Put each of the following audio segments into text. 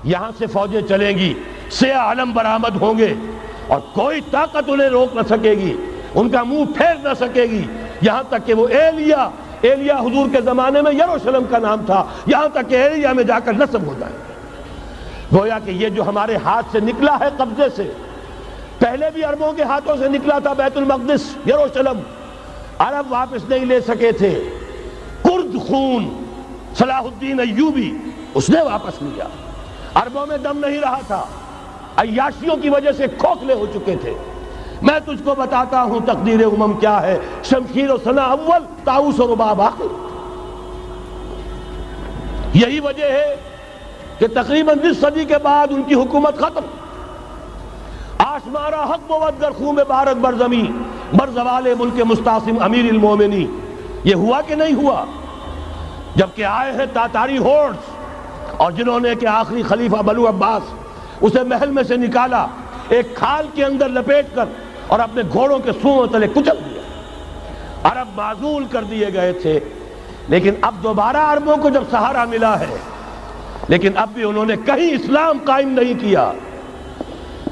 یہاں سے فوجیں چلیں گی، سیاہ علم برآمد ہوں گے اور کوئی طاقت انہیں روک نہ سکے گی، ان کا منہ پھیر نہ سکے گی، یہاں تک کہ وہ ایلیا حضور کے زمانے میں یروشلم کا نام تھا، یہاں تک کہ ایلیا میں جا کر نصب ہو جائیں گے۔ گویا کہ یہ جو ہمارے ہاتھ سے نکلا ہے قبضے سے، پہلے بھی عربوں کے ہاتھوں سے نکلا تھا بیت المقدس، یروشلم، عرب واپس نہیں لے سکے تھے۔ کرد خون صلاح الدین ایوبی اس نے واپس لیا، عربوں میں دم نہیں رہا تھا، عیاشیوں کی وجہ سے کھوکھلے ہو چکے تھے۔ میں تجھ کو بتاتا ہوں تقدیر امم کیا ہے، شمشیر و سنا اول، طاؤس و رباب آخر۔ یہی وجہ ہے کہ تقریباً 20 صدی کے بعد ان کی حکومت ختم۔ آشمارا حق بود گر خون بارد بر زمین، بر زوال ملک مستعصم امیر المومنی۔ یہ ہوا کہ نہیں ہوا؟ جبکہ آئے ہیں تاتاری ہورڈز، اور جنہوں نے کہ آخری خلیفہ بنو عباس اسے محل میں سے نکالا، ایک کھال کے اندر لپیٹ کر اور اپنے گھوڑوں کے سونوں تلے کچل دیا۔ عرب معزول کر دیے گئے تھے، لیکن اب دوبارہ عربوں کو جب سہارا ملا ہے، لیکن اب بھی انہوں نے کہیں اسلام قائم نہیں کیا۔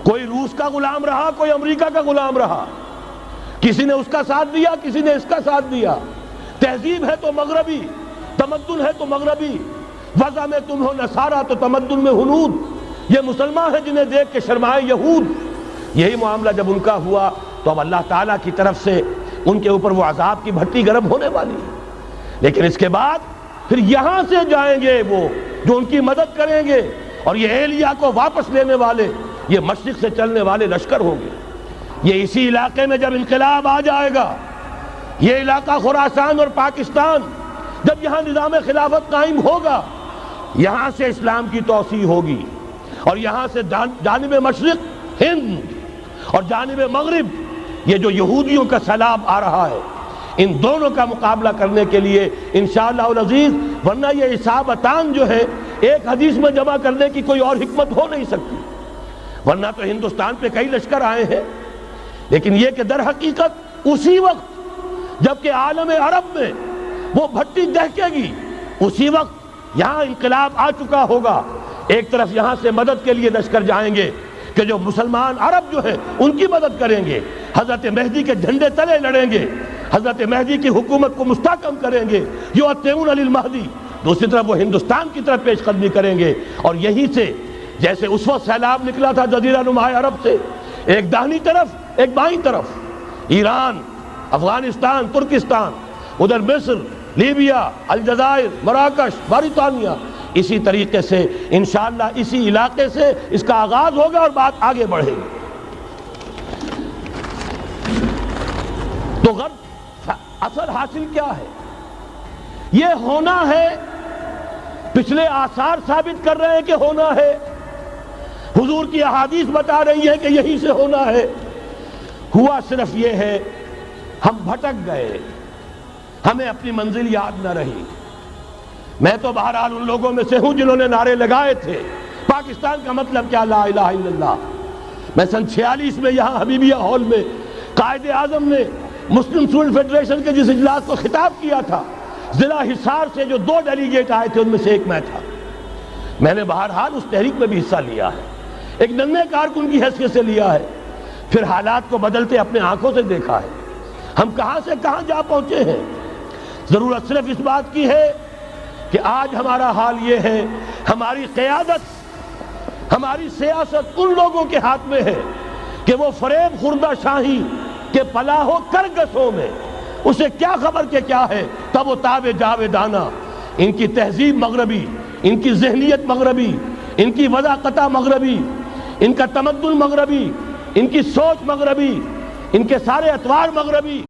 کوئی روس کا غلام رہا، کوئی امریکہ کا غلام رہا، کسی نے اس کا ساتھ دیا، کسی نے اس کا ساتھ دیا۔ تہذیب ہے تو مغربی، تمدن ہے تو مغربی، وضع میں تم ہو نصارہ تو تمدن میں ہنود۔ یہ مسلمان ہیں جنہیں دیکھ کے شرمائے یہود۔ یہی معاملہ جب ان کا ہوا تو اب اللہ تعالیٰ کی طرف سے ان کے اوپر وہ عذاب کی بھٹی گرم ہونے والی ہے۔ لیکن اس کے بعد پھر یہاں سے جائیں گے وہ جو ان کی مدد کریں گے، اور یہ ایلیا کو واپس لینے والے یہ مشرق سے چلنے والے لشکر ہوں گے۔ یہ اسی علاقے میں جب انقلاب آ جائے گا، یہ علاقہ خراسان اور پاکستان، جب یہاں نظام خلافت قائم ہوگا، یہاں سے اسلام کی توسیع ہوگی، اور یہاں سے جانب مشرق ہند اور جانب مغرب یہ جو یہودیوں کا سیلاب آ رہا ہے، ان دونوں کا مقابلہ کرنے کے لیے انشاءاللہ العزیز، ورنہ یہ اصابتان جو ہے ایک حدیث میں جمع کرنے کی کوئی اور حکمت ہو نہیں سکتی، ورنہ تو ہندوستان پہ کئی لشکر آئے ہیں۔ لیکن یہ کہ در حقیقت اسی وقت جبکہ عالم عرب میں وہ بھٹی دہکے گی، اسی وقت یہاں انقلاب آ چکا ہوگا۔ ایک طرف یہاں سے مدد کے لیے لشکر جائیں گے کہ جو مسلمان عرب جو ہیں ان کی مدد کریں گے، حضرت مہدی کے جھنڈے تلے لڑیں گے، حضرت مہدی کی حکومت کو مستحکم کریں گے، یؤتون علی المہدی۔ دوسری طرف وہ ہندوستان کی طرف پیش قدمی کریں گے، اور یہیں سے جیسے اس وقت سیلاب نکلا تھا جزیرہ نما عرب سے، ایک داہنی طرف ایک بائیں طرف، ایران، افغانستان، ترکستان، ادھر مصر، لیبیا، الجزائر، مراکش، موریتانیہ، اسی طریقے سے انشاءاللہ اسی علاقے سے اس کا آغاز ہوگا اور بات آگے بڑھے گی۔ تو غرب اثر حاصل کیا ہے؟ یہ ہونا ہے، پچھلے آثار ثابت کر رہے ہیں کہ ہونا ہے، حضور کی احادیث بتا رہی ہے کہ یہی سے ہونا ہے۔ ہوا صرف یہ ہے ہم بھٹک گئے، ہمیں اپنی منزل یاد نہ رہی۔ میں تو بہرحال ان لوگوں میں سے ہوں جنہوں نے نعرے لگائے تھے پاکستان کا مطلب کیا، لا الہ الا اللہ۔ میں سن 46 میں یہاں حبیبیہ ہال میں قائد اعظم نے مسلم اسٹوڈنٹ فیڈریشن کے جس اجلاس کو خطاب کیا تھا، ضلع حصار سے جو 2 ڈیلیگیٹ آئے تھے ان میں سے ایک میں تھا۔ میں نے بہرحال اس تحریک میں بھی حصہ لیا ہے، ایک ننھے کارکن کی حیثیت سے لیا ہے، پھر حالات کو بدلتے اپنے آنکھوں سے دیکھا ہے، ہم کہاں سے کہاں جا پہنچے ہیں۔ ضرورت صرف اس بات کی ہے کہ آج ہمارا حال یہ ہے، ہماری قیادت، ہماری سیاست ان لوگوں کے ہاتھ میں ہے کہ وہ فریب خوردہ شاہی کے پلاح و کرگسوں میں اسے کیا خبر کہ کیا ہے، تب وہ تابع جاویدانہ، ان کی تہذیب مغربی، ان کی ذہنیت مغربی، ان کی وضاقتہ مغربی، ان کا تمدن مغربی، ان کی سوچ مغربی، ان کے سارے اطوار مغربی۔